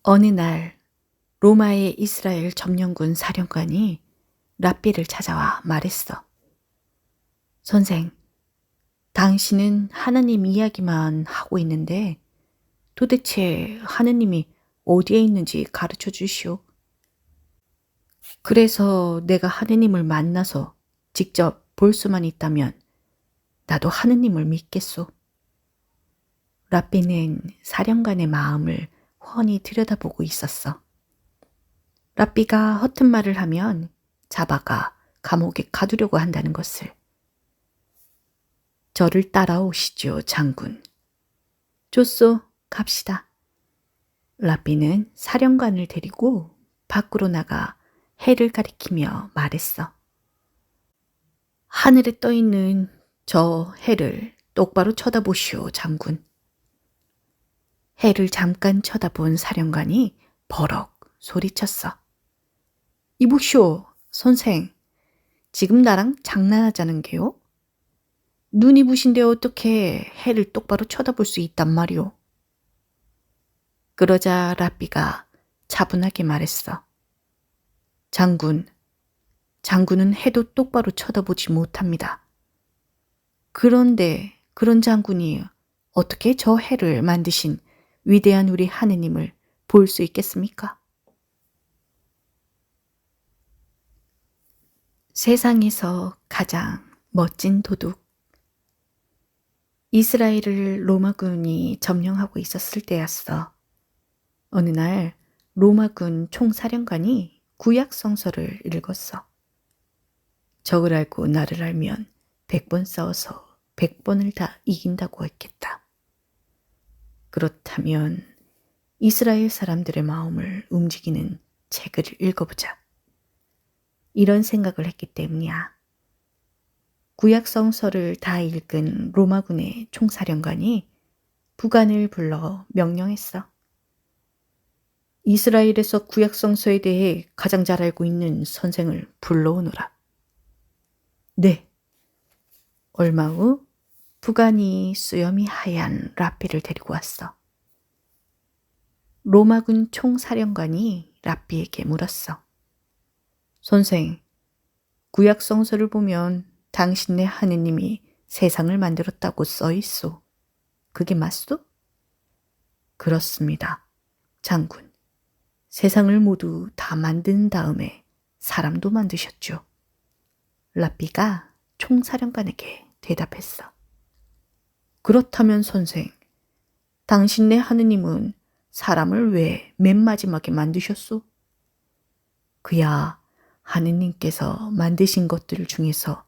어느 날 로마의 이스라엘 점령군 사령관이 랍비를 찾아와 말했어. 선생, 당신은 하나님 이야기만 하고 있는데 도대체 하느님이 어디에 있는지 가르쳐 주시오. 그래서 내가 하느님을 만나서 직접 볼 수만 있다면 나도 하느님을 믿겠소. 랍비는 사령관의 마음을 훤히 들여다보고 있었어. 랍비가 허튼 말을 하면 잡아가 감옥에 가두려고 한다는 것을. 저를 따라오시죠, 장군. 좋소, 갑시다. 랍비는 사령관을 데리고 밖으로 나가 해를 가리키며 말했어. 하늘에 떠 있는 저 해를 똑바로 쳐다보시오, 장군. 해를 잠깐 쳐다본 사령관이 버럭 소리쳤어. 이보시오, 선생. 지금 나랑 장난하자는 게요? 눈이 부신데 어떻게 해를 똑바로 쳐다볼 수 있단 말이오? 그러자 랍비가 차분하게 말했어. 장군은 해도 똑바로 쳐다보지 못합니다. 그런데 그런 장군이 어떻게 저 해를 만드신 위대한 우리 하느님을 볼 수 있겠습니까? 세상에서 가장 멋진 도둑. 이스라엘을 로마군이 점령하고 있었을 때였어. 어느 날 로마군 총사령관이 구약 성서를 읽었어. 적을 알고 나를 알면 100번 싸워서 100번을 다 이긴다고 했겠다. 그렇다면 이스라엘 사람들의 마음을 움직이는 책을 읽어보자. 이런 생각을 했기 때문이야. 구약 성서를 다 읽은 로마군의 총사령관이 부관을 불러 명령했어. 이스라엘에서 구약 성서에 대해 가장 잘 알고 있는 선생을 불러오너라. 네. 얼마 후 부관이 수염이 하얀 랍비를 데리고 왔어. 로마군 총사령관이 랍비에게 물었어. 선생, 구약 성서를 보면 당신네 하느님이 세상을 만들었다고 써 있소. 그게 맞소? 그렇습니다, 장군. 세상을 모두 다 만든 다음에 사람도 만드셨죠. 랍비가 총사령관에게 대답했어. 그렇다면 선생, 당신네 하느님은 사람을 왜 맨 마지막에 만드셨소? 그야 하느님께서 만드신 것들 중에서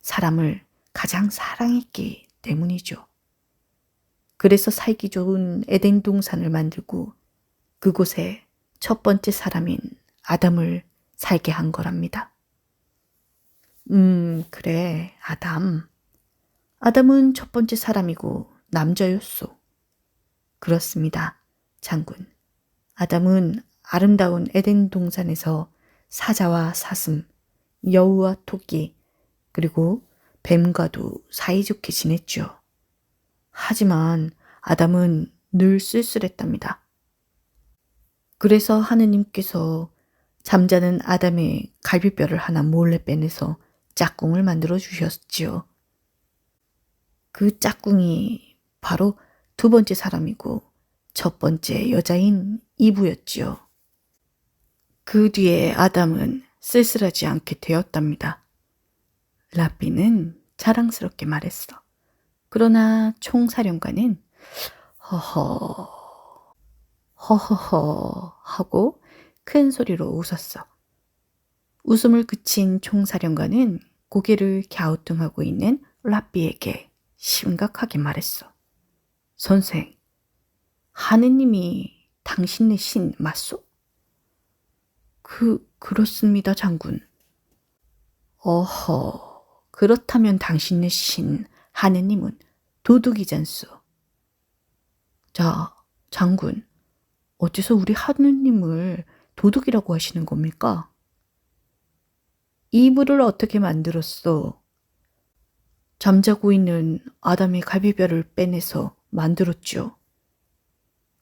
사람을 가장 사랑했기 때문이죠. 그래서 살기 좋은 에덴 동산을 만들고 그곳에 첫 번째 사람인 아담을 살게 한 거랍니다. 그래, 아담. 아담은 첫 번째 사람이고 남자였소. 그렇습니다, 장군. 아담은 아름다운 에덴 동산에서 사자와 사슴, 여우와 토끼, 그리고 뱀과도 사이좋게 지냈죠. 하지만 아담은 늘 쓸쓸했답니다. 그래서 하느님께서 잠자는 아담의 갈비뼈를 하나 몰래 빼내서 짝꿍을 만들어 주셨지요. 그 짝꿍이 바로 두 번째 사람이고 첫 번째 여자인 이브였지요. 그 뒤에 아담은 쓸쓸하지 않게 되었답니다. 랍비는 자랑스럽게 말했어. 그러나 총사령관은 허허허 하고 큰 소리로 웃었어. 웃음을 그친 총사령관은 고개를 갸우뚱하고 있는 랍비에게 심각하게 말했어. 선생, 하느님이 당신의 신 맞소? 그렇습니다, 장군. 그렇다면 당신의 신 하느님은 도둑이잖소. 자, 장군, 어째서 우리 하느님을 도둑이라고 하시는 겁니까? 이불을 어떻게 만들었소? 잠자고 있는 아담의 갈비뼈를 빼내서 만들었죠.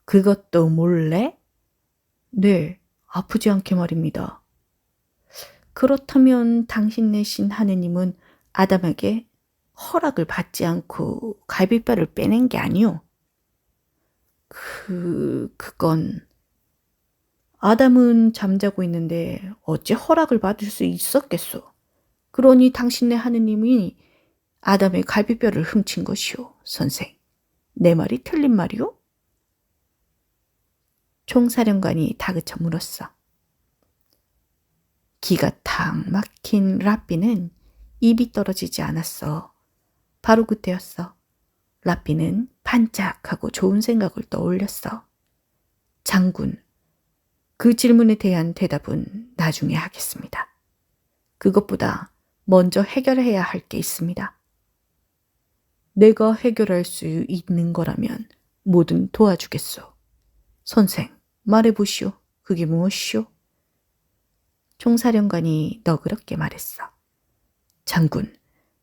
그것도 몰래? 네, 아프지 않게 말입니다. 그렇다면 당신 내신 하느님은 아담에게 허락을 받지 않고 갈비뼈를 빼낸 게 아니오. 그건 아담은 잠자고 있는데 어찌 허락을 받을 수 있었겠소. 그러니 당신네 하느님이 아담의 갈비뼈를 훔친 것이오, 선생. 내 말이 틀린 말이오? 총사령관이 다그쳐 물었어. 기가 탁 막힌 라삐는 입이 떨어지지 않았어. 바로 그때였어. 라삐는 반짝하고 좋은 생각을 떠올렸어. 장군, 그 질문에 대한 대답은 나중에 하겠습니다. 그것보다 먼저 해결해야 할 게 있습니다. 내가 해결할 수 있는 거라면 뭐든 도와주겠소. 선생, 말해보시오. 그게 무엇이오? 총사령관이 너그럽게 말했어. 장군,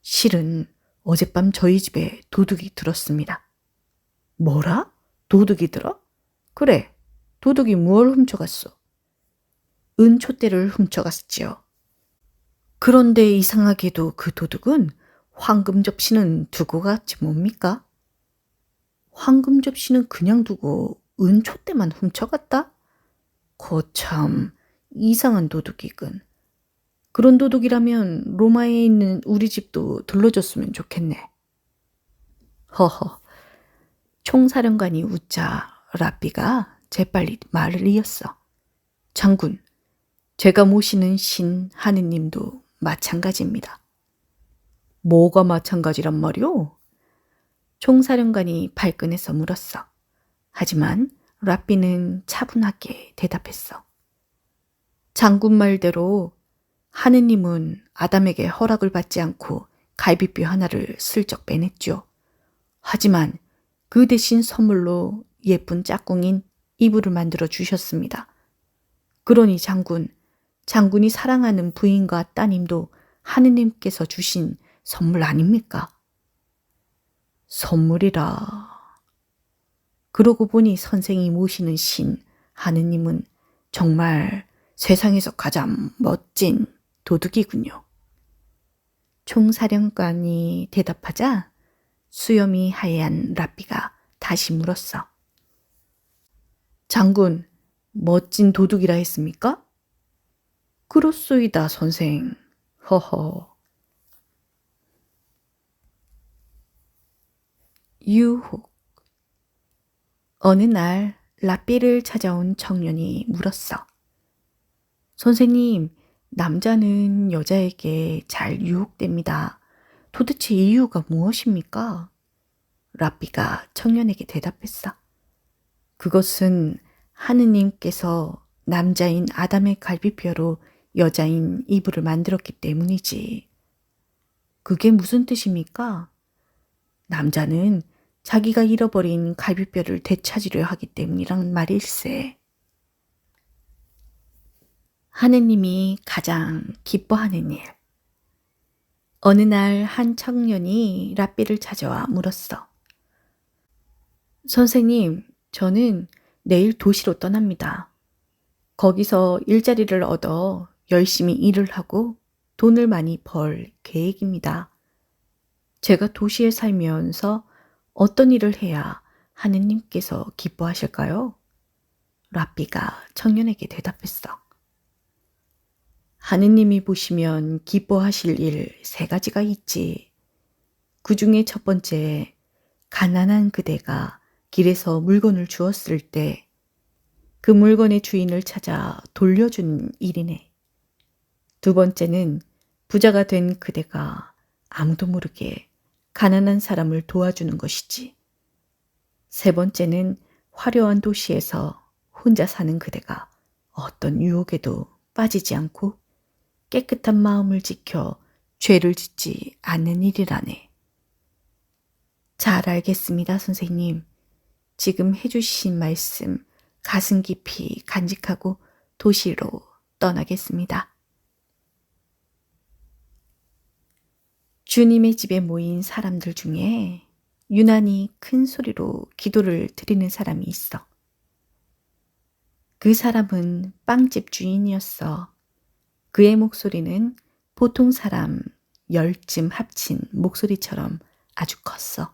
실은 어젯밤 저희 집에 도둑이 들었습니다. 뭐라? 도둑이 들어? 그래, 도둑이 무얼 훔쳐갔소? 은촛대를 훔쳐갔지요. 그런데 이상하게도 그 도둑은 황금 접시는 두고 갔지 뭡니까? 황금 접시는 그냥 두고 은촛대만 훔쳐갔다? 거참 이상한 도둑이군. 그런 도둑이라면 로마에 있는 우리 집도 들러줬으면 좋겠네. 허허. 총사령관이 웃자 라삐가 재빨리 말을 이었어. 장군, 제가 모시는 신 하느님도 마찬가지입니다. 뭐가 마찬가지란 말이오? 총사령관이 발끈해서 물었어. 하지만 라삐는 차분하게 대답했어. 장군 말대로 하느님은 아담에게 허락을 받지 않고 갈비뼈 하나를 슬쩍 빼냈죠. 하지만 그 대신 선물로 예쁜 짝꿍인 이불을 만들어 주셨습니다. 그러니 장군이 사랑하는 부인과 따님도 하느님께서 주신 선물 아닙니까? 선물이라. 그러고 보니 선생이 모시는 신 하느님은 정말 세상에서 가장 멋진 도둑이군요. 총사령관이 대답하자 수염이 하얀 라삐가 다시 물었어. 장군, 멋진 도둑이라 했습니까? 그렇소이다, 선생. 허허. 유혹. 어느 날 라삐를 찾아온 청년이 물었어. 선생님, 남자는 여자에게 잘 유혹됩니다. 도대체 이유가 무엇입니까? 라삐가 청년에게 대답했어. 그것은 하느님께서 남자인 아담의 갈비뼈로 여자인 이브를 만들었기 때문이지. 그게 무슨 뜻입니까? 남자는 자기가 잃어버린 갈비뼈를 되찾으려 하기 때문이란 말일세. 하느님이 가장 기뻐하는 일. 어느 날 한 청년이 라삐를 찾아와 물었어. 선생님, 저는 내일 도시로 떠납니다. 거기서 일자리를 얻어 열심히 일을 하고 돈을 많이 벌 계획입니다. 제가 도시에 살면서 어떤 일을 해야 하느님께서 기뻐하실까요? 라삐가 청년에게 대답했어. 하느님이 보시면 기뻐하실 일 3가지가 있지. 그 중에 첫 번째, 가난한 그대가 길에서 물건을 주었을 때 그 물건의 주인을 찾아 돌려준 일이네. 두 번째는 부자가 된 그대가 아무도 모르게 가난한 사람을 도와주는 것이지. 세 번째는 화려한 도시에서 혼자 사는 그대가 어떤 유혹에도 빠지지 않고 깨끗한 마음을 지켜 죄를 짓지 않는 일이라네. 잘 알겠습니다, 선생님. 지금 해주신 말씀 가슴 깊이 간직하고 도시로 떠나겠습니다. 주님의 집에 모인 사람들 중에 유난히 큰 소리로 기도를 드리는 사람이 있어. 그 사람은 빵집 주인이었어. 그의 목소리는 보통 사람 10쯤 합친 목소리처럼 아주 컸어.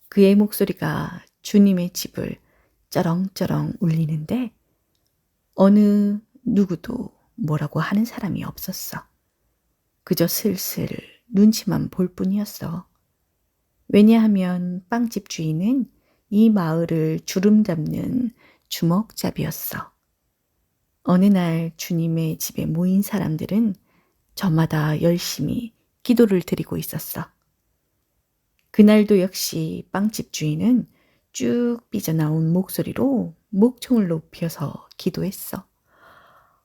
그의 목소리가 주님의 집을 쩌렁쩌렁 울리는데 어느 누구도 뭐라고 하는 사람이 없었어. 그저 슬슬 눈치만 볼 뿐이었어. 왜냐하면 빵집 주인은 이 마을을 주름 잡는 주먹잡이였어. 어느 날 주님의 집에 모인 사람들은 저마다 열심히 기도를 드리고 있었어. 그날도 역시 빵집 주인은 쭉 삐져나온 목소리로 목청을 높여서 기도했어.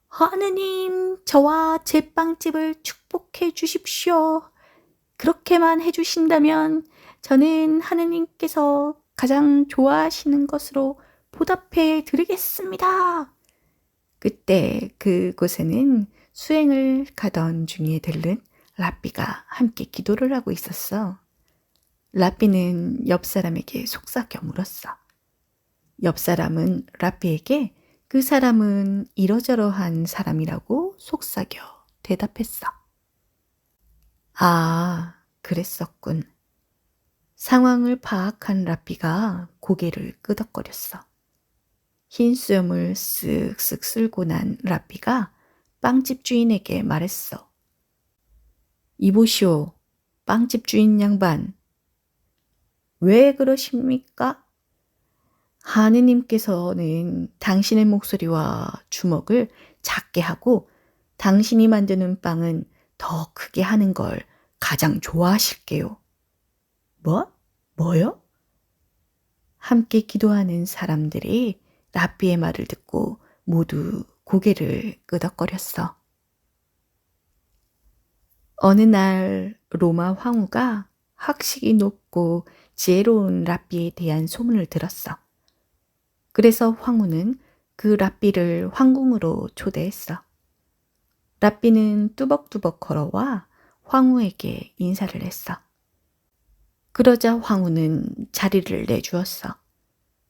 하느님, 저와 제 빵집을 축복해 주십시오. 그렇게만 해주신다면 저는 하느님께서 가장 좋아하시는 것으로 보답해 드리겠습니다. 그때 그곳에는 수행을 가던 중에 들른 라삐가 함께 기도를 하고 있었어. 라삐는 옆 사람에게 속삭여 물었어. 옆 사람은 라삐에게 그 사람은 이러저러한 사람이라고 속삭여 대답했어. 아, 그랬었군. 상황을 파악한 라삐가 고개를 끄덕거렸어. 흰 수염을 쓱쓱 쓸고 난 라삐가 빵집 주인에게 말했어. 이보시오, 빵집 주인 양반. 왜 그러십니까? 하느님께서는 당신의 목소리와 주먹을 작게 하고 당신이 만드는 빵은 더 크게 하는 걸 가장 좋아하실게요. 뭐요? 함께 기도하는 사람들이 라삐의 말을 듣고 모두 고개를 끄덕거렸어. 어느 날 로마 황후가 학식이 높고 지혜로운 라삐에 대한 소문을 들었어. 그래서 황후는 그 라삐를 황궁으로 초대했어. 라삐는 뚜벅뚜벅 걸어와 황후에게 인사를 했어. 그러자 황후는 자리를 내주었어.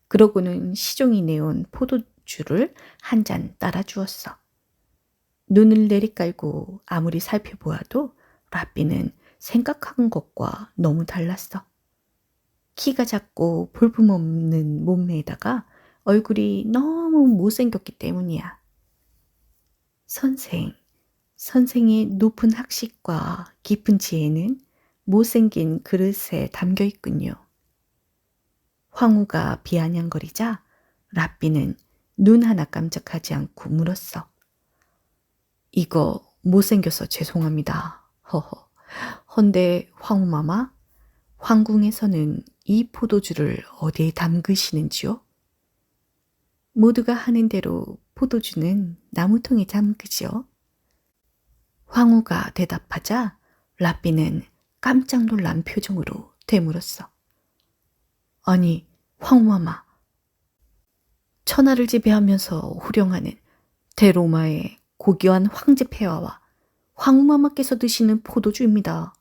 그러고는 시종이 내온 포도주를 한 잔 따라 주었어. 눈을 내리깔고 아무리 살펴보아도 라삐는 생각한 것과 너무 달랐어. 키가 작고 볼품없는 몸매에다가 얼굴이 너무 못생겼기 때문이야. 선생의 높은 학식과 깊은 지혜는 못생긴 그릇에 담겨 있군요. 황후가 비아냥거리자 라삐는 눈 하나 깜짝하지 않고 물었어. 이거 못생겨서 죄송합니다. 허허. 헌데 황후마마, 황궁에서는 이 포도주를 어디에 담그시는지요? 모두가 하는 대로 포도주는 나무통에 담그지요. 황후가 대답하자 라삐는 깜짝 놀란 표정으로 되물었어. 아니, 황후마마. 천하를 지배하면서 호령하는 대로마의 고귀한 황제 폐하와 황후마마께서 드시는 포도주입니다.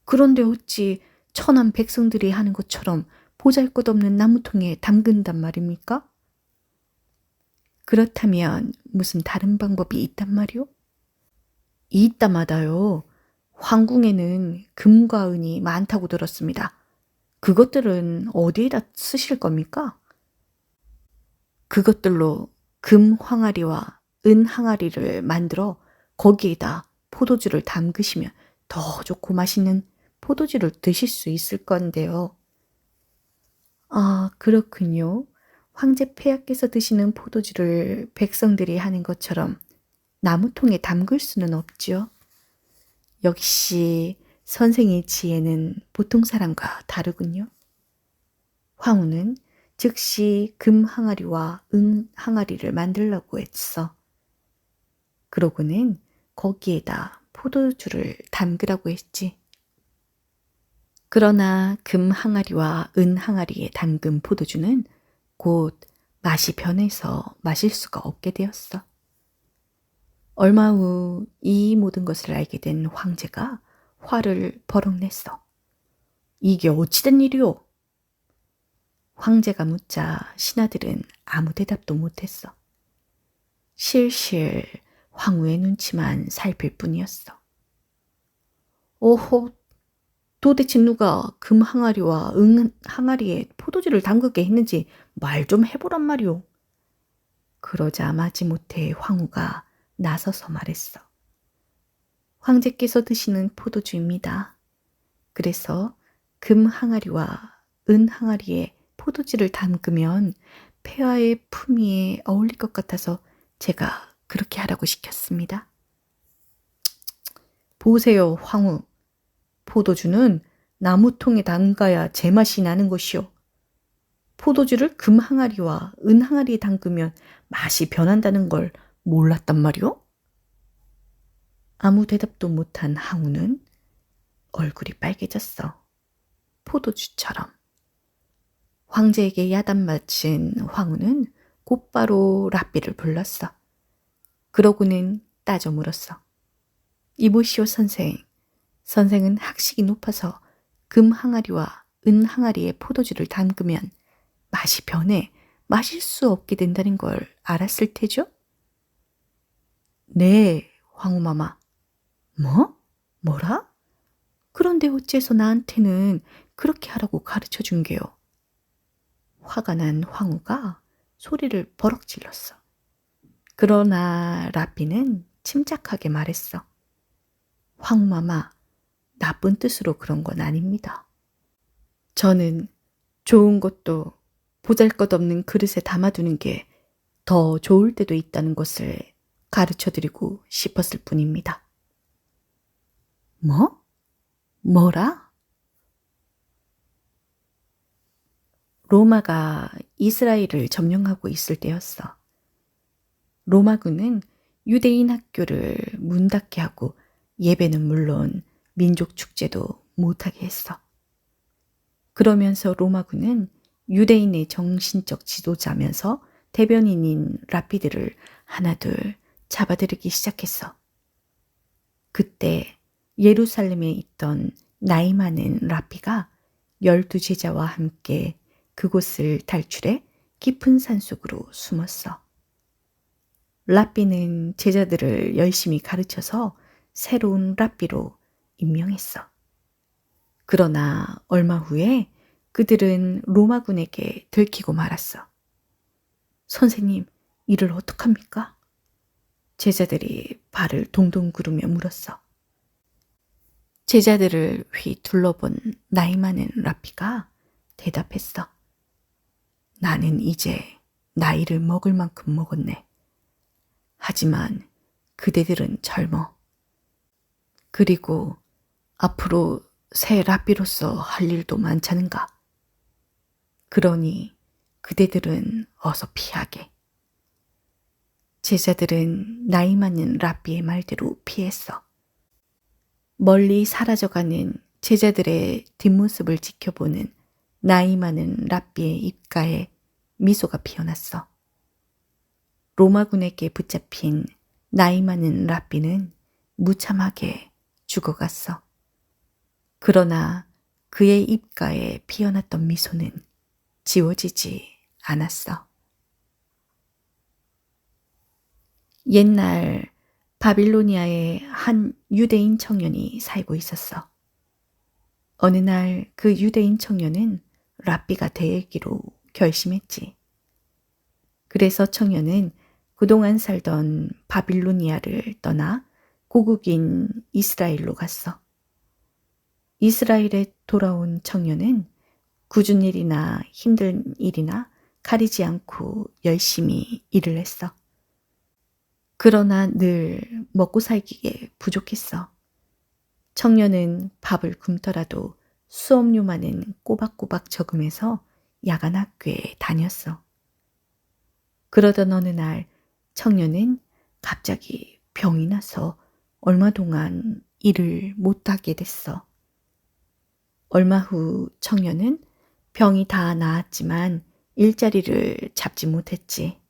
그런데 어찌 천한 백성들이 하는 것처럼 보잘것없는 나무통에 담근단 말입니까? 그렇다면 무슨 다른 방법이 있단 말이오? 있다마다요. 황궁에는 금과 은이 많다고 들었습니다. 그것들은 어디에다 쓰실 겁니까? 그것들로 금 항아리와 은 항아리를 만들어 거기에다 포도주를 담그시면 더 좋고 맛있는 포도주를 드실 수 있을 건데요. 아, 그렇군요. 황제 폐하께서 드시는 포도주를 백성들이 하는 것처럼 나무통에 담글 수는 없지요. 역시 선생의 지혜는 보통 사람과 다르군요. 황후는 즉시 금 항아리와 은 항아리를 만들려고 했어. 그러고는 거기에다 포도주를 담그라고 했지. 그러나 금 항아리와 은 항아리에 담근 포도주는 곧 맛이 변해서 마실 수가 없게 되었어. 얼마 후 이 모든 것을 알게 된 황제가 화를 버럭 냈어. 이게 어찌된 일이오? 황제가 묻자 신하들은 아무 대답도 못했어. 실실 황후의 눈치만 살필 뿐이었어. 오호, 도대체 누가 금 항아리와 은 항아리에 포도주를 담그게 했는지 말 좀 해보란 말이오. 그러자 마지못해 황후가 나서서 말했어. 황제께서 드시는 포도주입니다. 그래서 금 항아리와 은 항아리에 포도주를 담그면 폐하의 품위에 어울릴 것 같아서 제가 그렇게 하라고 시켰습니다. 보세요, 황후. 포도주는 나무통에 담가야 제맛이 나는 것이오. 포도주를 금 항아리와 은 항아리에 담그면 맛이 변한다는 걸 몰랐단 말이오? 아무 대답도 못한 항우는 얼굴이 빨개졌어. 포도주처럼. 황제에게 야단 맞은 황후는 곧바로 랍비를 불렀어. 그러고는 따져 물었어. 이보시오 선생. 선생은 학식이 높아서 금 항아리와 은 항아리에 포도주를 담그면 맛이 변해 마실 수 없게 된다는 걸 알았을 테죠? 네, 황후마마. 뭐? 뭐라? 그런데 어째서 나한테는 그렇게 하라고 가르쳐 준 게요? 화가 난 황후가 소리를 버럭 질렀어. 그러나 라삐는 침착하게 말했어. 황후마마, 나쁜 뜻으로 그런 건 아닙니다. 저는 좋은 것도 보잘것없는 그릇에 담아두는 게 더 좋을 때도 있다는 것을 가르쳐드리고 싶었을 뿐입니다. 뭐? 뭐라? 로마가 이스라엘을 점령하고 있을 때였어. 로마군은 유대인 학교를 문 닫게 하고 예배는 물론 민족 축제도 못하게 했어. 그러면서 로마군은 유대인의 정신적 지도자면서 대변인인 랍비들을 하나둘 잡아들이기 시작했어. 그때 예루살렘에 있던 나이 많은 랍비가 12제자와 함께 그곳을 탈출해 깊은 산속으로 숨었어. 랍비는 제자들을 열심히 가르쳐서 새로운 랍비로 임명했어. 그러나 얼마 후에 그들은 로마군에게 들키고 말았어. 선생님, 이를 어떡합니까? 제자들이 발을 동동 구르며 물었어. 제자들을 휘 둘러본 나이 많은 랍비가 대답했어. 나는 이제 나이를 먹을 만큼 먹었네. 하지만 그대들은 젊어. 그리고 앞으로 새 랍비로서 할 일도 많잖은가. 그러니 그대들은 어서 피하게. 제자들은 나이 많은 랍비의 말대로 피했어. 멀리 사라져가는 제자들의 뒷모습을 지켜보는 나이 많은 랍비의 입가에 미소가 피어났어. 로마군에게 붙잡힌 나이 많은 랍비는 무참하게 죽어갔어. 그러나 그의 입가에 피어났던 미소는 지워지지 않았어. 옛날 바빌로니아에 한 유대인 청년이 살고 있었어. 어느 날 그 유대인 청년은 랍비가 되기로 결심했지. 그래서 청년은 그동안 살던 바빌로니아를 떠나 고국인 이스라엘로 갔어. 이스라엘에 돌아온 청년은 굳은 일이나 힘든 일이나 가리지 않고 열심히 일을 했어. 그러나 늘 먹고 살기에 부족했어. 청년은 밥을 굶더라도 수업료만은 꼬박꼬박 저금해서 야간 학교에 다녔어. 그러던 어느 날 청년은 갑자기 병이 나서 얼마 동안 일을 못하게 됐어. 얼마 후 청년은 병이 다 나았지만 일자리를 잡지 못했지.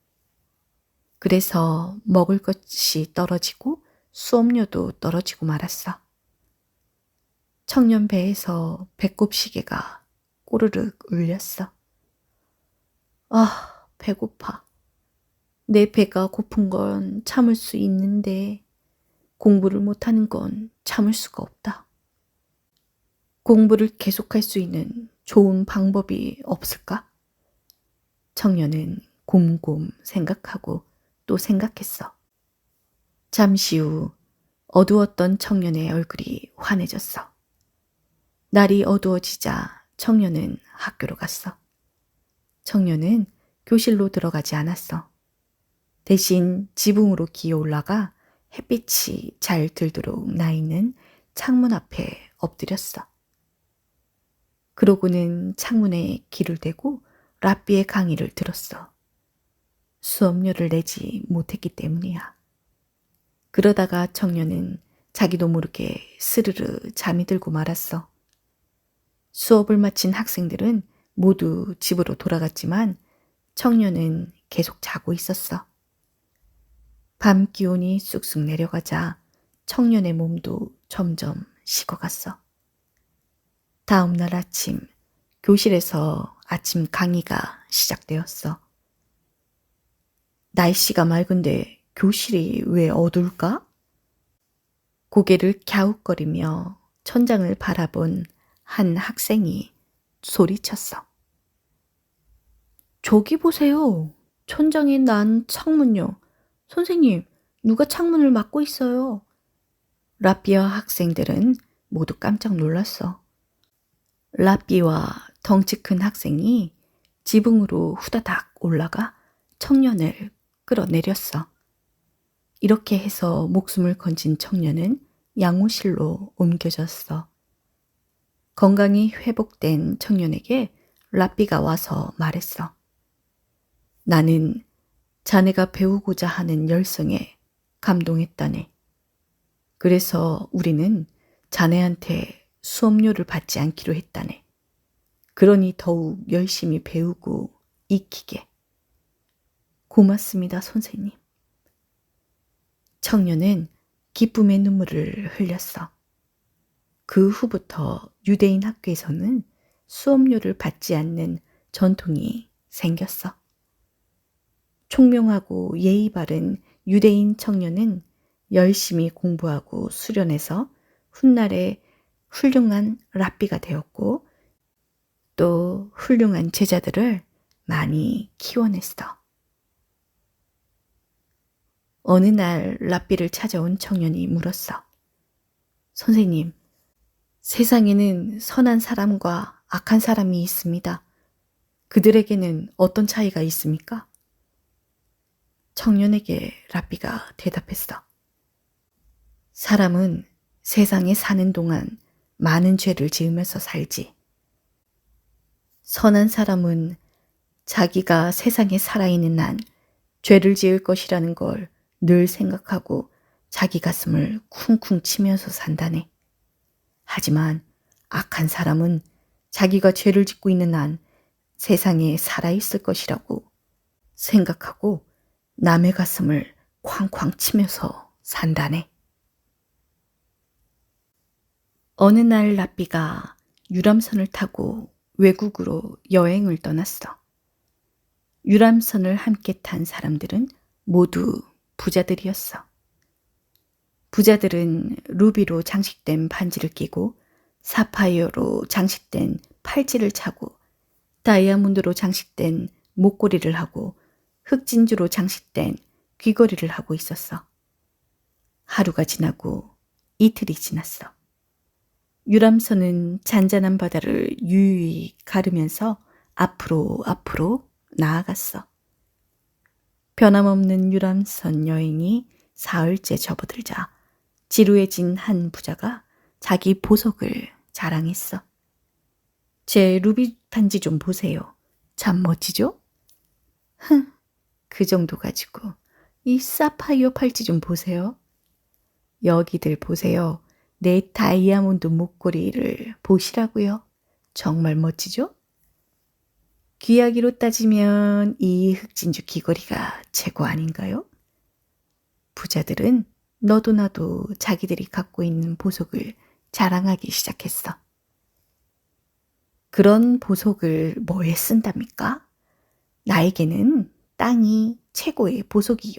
그래서 먹을 것이 떨어지고 수업료도 떨어지고 말았어. 청년 배에서 배꼽 시계가 꼬르륵 울렸어. 아, 배고파. 내 배가 고픈 건 참을 수 있는데 공부를 못하는 건 참을 수가 없다. 공부를 계속할 수 있는 좋은 방법이 없을까? 청년은 곰곰 생각하고 또 생각했어. 잠시 후 어두웠던 청년의 얼굴이 환해졌어. 날이 어두워지자 청년은 학교로 갔어. 청년은 교실로 들어가지 않았어. 대신 지붕으로 기어 올라가 햇빛이 잘 들도록 나 있는 창문 앞에 엎드렸어. 그러고는 창문에 귀를 대고 랍비의 강의를 들었어. 수업료를 내지 못했기 때문이야. 그러다가 청년은 자기도 모르게 스르르 잠이 들고 말았어. 수업을 마친 학생들은 모두 집으로 돌아갔지만 청년은 계속 자고 있었어. 밤 기온이 쑥쑥 내려가자 청년의 몸도 점점 식어갔어. 다음 날 아침 교실에서 아침 강의가 시작되었어. 날씨가 맑은데 교실이 왜 어두울까? 고개를 갸웃거리며 천장을 바라본 한 학생이 소리쳤어. 저기 보세요. 천장에 난 창문요. 선생님, 누가 창문을 막고 있어요. 라삐와 학생들은 모두 깜짝 놀랐어. 라삐와 덩치 큰 학생이 지붕으로 후다닥 올라가 청년을 끌어내렸어. 이렇게 해서 목숨을 건진 청년은 양호실로 옮겨졌어. 건강이 회복된 청년에게 라삐가 와서 말했어. 나는 자네가 배우고자 하는 열성에 감동했다네. 그래서 우리는 자네한테 수업료를 받지 않기로 했다네. 그러니 더욱 열심히 배우고 익히게. 고맙습니다, 선생님. 청년은 기쁨의 눈물을 흘렸어. 그 후부터 유대인 학교에서는 수업료를 받지 않는 전통이 생겼어. 총명하고 예의 바른 유대인 청년은 열심히 공부하고 수련해서 훗날에 훌륭한 랍비가 되었고 또 훌륭한 제자들을 많이 키워냈어. 어느 날 랍비를 찾아온 청년이 물었어. 선생님, 세상에는 선한 사람과 악한 사람이 있습니다. 그들에게는 어떤 차이가 있습니까? 청년에게 랍비가 대답했어. 사람은 세상에 사는 동안 많은 죄를 지으면서 살지. 선한 사람은 자기가 세상에 살아있는 한 죄를 지을 것이라는 걸 늘 생각하고 자기 가슴을 쿵쿵 치면서 산다네. 하지만 악한 사람은 자기가 죄를 짓고 있는 한 세상에 살아있을 것이라고 생각하고 남의 가슴을 쾅쾅 치면서 산다네. 어느 날 랍비가 유람선을 타고 외국으로 여행을 떠났어. 유람선을 함께 탄 사람들은 모두 부자들이었어. 부자들은 루비로 장식된 반지를 끼고 사파이어로 장식된 팔찌를 차고 다이아몬드로 장식된 목걸이를 하고 흑진주로 장식된 귀걸이를 하고 있었어. 하루가 지나고 이틀이 지났어. 유람선은 잔잔한 바다를 유유히 가르면서 앞으로 나아갔어. 변함없는 유람선 여행이 사흘째 접어들자 지루해진 한 부자가 자기 보석을 자랑했어. 제 루비 반지 좀 보세요. 참 멋지죠? 흥, 그 정도 가지고 이 사파이어 팔찌 좀 보세요. 여기들 보세요. 내 다이아몬드 목걸이를 보시라고요. 정말 멋지죠? 귀하기로 따지면 이 흑진주 귀걸이가 최고 아닌가요? 부자들은 너도 나도 자기들이 갖고 있는 보석을 자랑하기 시작했어. 그런 보석을 뭐에 쓴답니까? 나에게는 땅이 최고의 보석이요.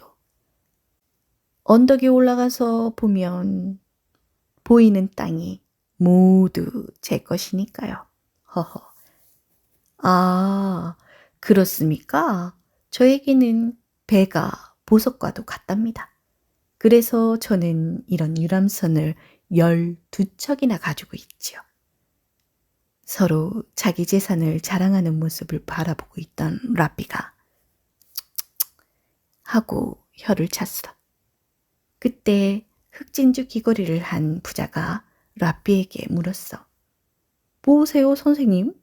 언덕에 올라가서 보면 보이는 땅이 모두 제 것이니까요. 허허. 아, 그렇습니까? 저에게는 배가 보석과도 같답니다. 그래서 저는 이런 유람선을 12척이나 가지고 있지요. 서로 자기 재산을 자랑하는 모습을 바라보고 있던 라삐가 하고 혀를 찼어. 그때 흑진주 귀걸이를 한 부자가 라삐에게 물었어. 보세요, 선생님.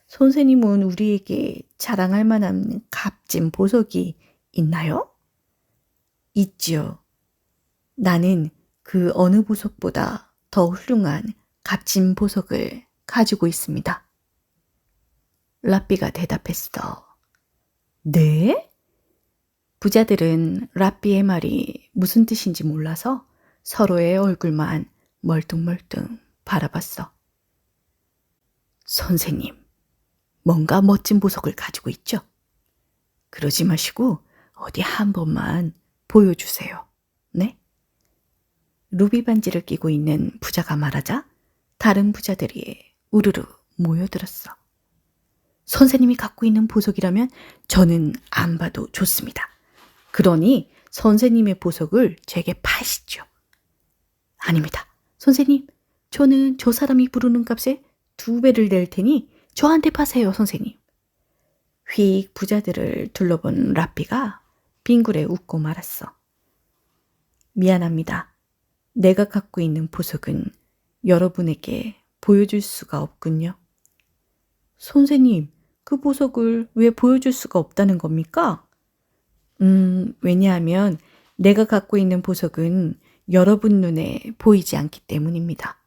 선생님은 우리에게 자랑할 만한 값진 보석이 있나요? 있지요. 나는 그 어느 보석보다 더 훌륭한 값진 보석을 가지고 있습니다. 라삐가 대답했어. 네? 부자들은 라삐의 말이 무슨 뜻인지 몰라서 서로의 얼굴만 멀뚱멀뚱 바라봤어. 선생님, 뭔가 멋진 보석을 가지고 있죠? 그러지 마시고 어디 한 번만 보여주세요. 네? 루비 반지를 끼고 있는 부자가 말하자 다른 부자들이 우르르 모여들었어. 선생님이 갖고 있는 보석이라면 저는 안 봐도 좋습니다. 그러니 선생님의 보석을 제게 파시죠. 아닙니다. 선생님, 저는 저 사람이 부르는 값에 2배를 낼 테니 저한테 파세요, 선생님. 휙 부자들을 둘러본 라삐가 빙굴에 웃고 말았어. 미안합니다. 내가 갖고 있는 보석은 여러분에게 보여줄 수가 없군요. 선생님, 그 보석을 왜 보여줄 수가 없다는 겁니까? 왜냐하면 내가 갖고 있는 보석은 여러분 눈에 보이지 않기 때문입니다.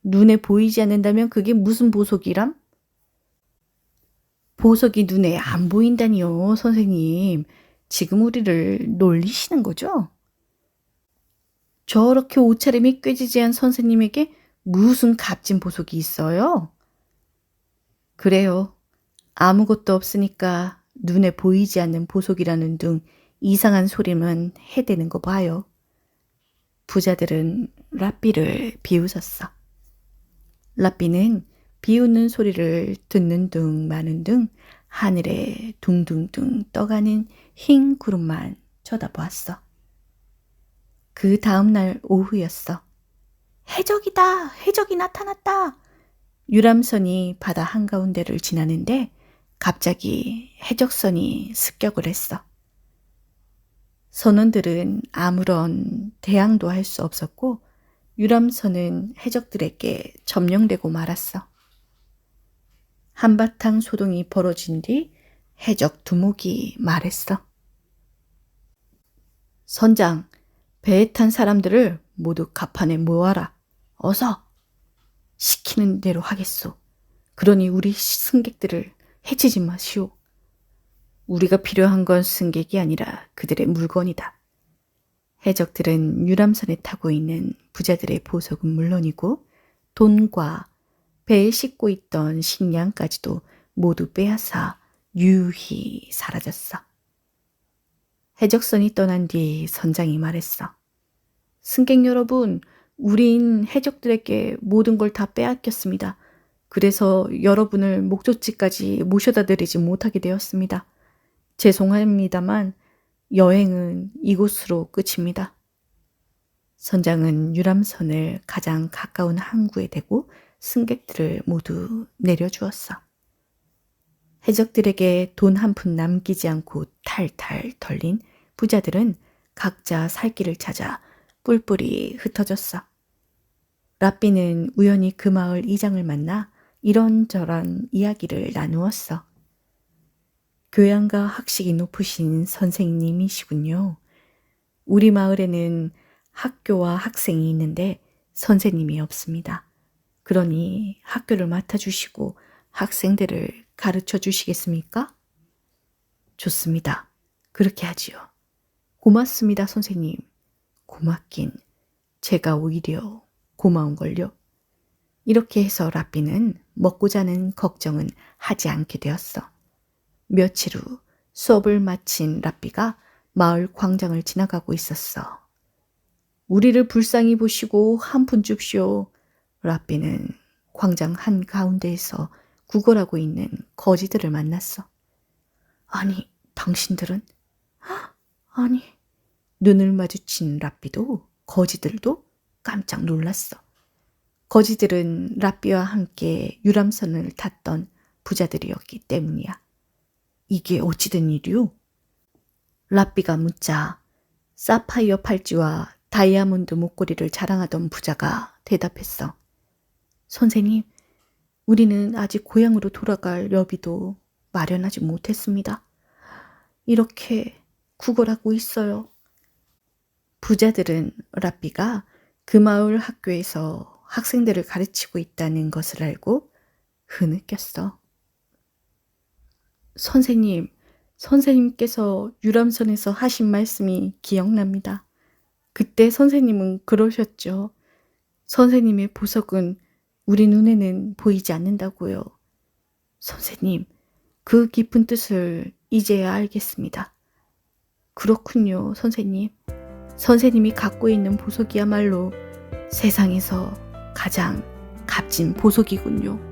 눈에 보이지 않는다면 그게 무슨 보석이람? 보석이 눈에 안 보인다니요, 선생님. 지금 우리를 놀리시는 거죠? 저렇게 옷차림이 꾀지지한 선생님에게 무슨 값진 보석이 있어요? 그래요. 아무것도 없으니까 눈에 보이지 않는 보석이라는 등 이상한 소리만 해대는 거 봐요. 부자들은 라삐를 비웃었어. 라삐는 비웃는 소리를 듣는 둥 마는 둥 하늘에 둥둥둥 떠가는 흰 구름만 쳐다보았어. 그 다음날 오후였어. 해적이다! 해적이 나타났다! 유람선이 바다 한가운데를 지나는데 갑자기 해적선이 습격을 했어. 선원들은 아무런 대항도 할 수 없었고 유람선은 해적들에게 점령되고 말았어. 한바탕 소동이 벌어진 뒤 해적 두목이 말했어. 선장, 배에 탄 사람들을 모두 갑판에 모아라. 어서! 시키는 대로 하겠소. 그러니 우리 승객들을 해치지 마시오. 우리가 필요한 건 승객이 아니라 그들의 물건이다. 해적들은 유람선에 타고 있는 부자들의 보석은 물론이고 돈과 배에 싣고 있던 식량까지도 모두 빼앗아 유유히 사라졌어. 해적선이 떠난 뒤 선장이 말했어. 승객 여러분, 우린 해적들에게 모든 걸 다 빼앗겼습니다. 그래서 여러분을 목적지까지 모셔다 드리지 못하게 되었습니다. 죄송합니다만 여행은 이곳으로 끝입니다. 선장은 유람선을 가장 가까운 항구에 대고 승객들을 모두 내려주었어. 해적들에게 돈 한 푼 남기지 않고 탈탈 털린 부자들은 각자 살 길을 찾아 뿔뿔이 흩어졌어. 라삐는 우연히 그 마을 이장을 만나 이런저런 이야기를 나누었어. 교양과 학식이 높으신 선생님이시군요. 우리 마을에는 학교와 학생이 있는데 선생님이 없습니다. 그러니 학교를 맡아주시고 학생들을 가르쳐 주시겠습니까? 좋습니다. 그렇게 하지요. 고맙습니다, 선생님. 고맙긴 제가 오히려 고마운걸요. 이렇게 해서 라삐는 먹고 자는 걱정은 하지 않게 되었어. 며칠 후 수업을 마친 라삐가 마을 광장을 지나가고 있었어. 우리를 불쌍히 보시고 한 푼 줍쇼. 라삐는 광장 한가운데에서 구걸하고 있는 거지들을 만났어. 아니, 당신들은? 아니, 눈을 마주친 라삐도 거지들도 깜짝 놀랐어. 거지들은 라삐와 함께 유람선을 탔던 부자들이었기 때문이야. 이게 어찌 된 일이오? 라삐가 묻자 사파이어 팔찌와 다이아몬드 목걸이를 자랑하던 부자가 대답했어. 선생님, 우리는 아직 고향으로 돌아갈 여비도 마련하지 못했습니다. 이렇게 구걸하고 있어요. 부자들은 라삐가 그 마을 학교에서 학생들을 가르치고 있다는 것을 알고 흐느꼈어. 선생님, 선생님께서 유람선에서 하신 말씀이 기억납니다. 그때 선생님은 그러셨죠. 선생님의 보석은 우리 눈에는 보이지 않는다고요. 선생님, 그 깊은 뜻을 이제야 알겠습니다. 그렇군요, 선생님. 선생님이 갖고 있는 보석이야말로 세상에서 가장 값진 보석이군요.